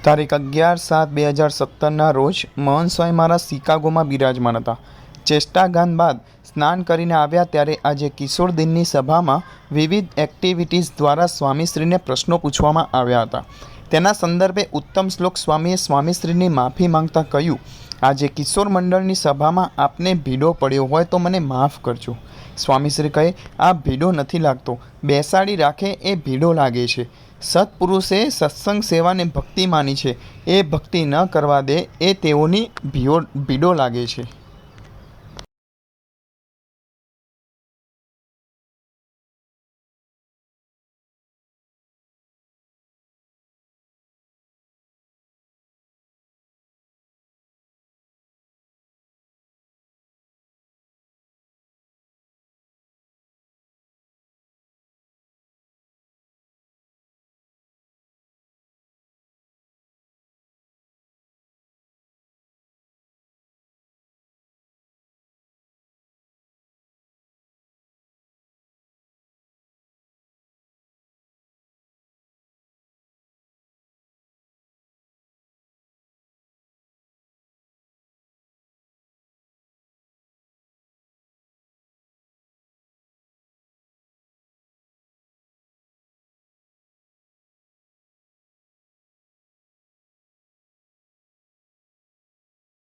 તારીખ 11/7/2017ના રોજ મહંત સ્વામી મહારાજ શિકાગોમાં બિરાજમાન હતા. ચેષ્ટાગાન બાદ સ્નાન કરીને આવ્યા ત્યારે આજે કિશોર દિનની સભામાં વિવિધ એક્ટિવિટીઝ દ્વારા સ્વામીશ્રીને પ્રશ્નો પૂછવામાં આવ્યા હતા. તેના સંદર્ભે ઉત્તમ શ્લોક સ્વામીએ સ્વામીશ્રીની માફી માંગતા કહ્યું, આજે કિશોર મંડળની સભામાં આપને ભીડો પડ્યો હોય તો મને માફ કરજો. સ્વામીશ્રી કહે, આ ભીડો નથી લાગતો, બેસાડી રાખે એ ભીડો લાગે છે. સત્પુરુષે સત્સંગ સેવાને ભક્તિ માની છે, એ ભક્તિ ન કરવા દે એ તેઓની ભીડો લાગે છે.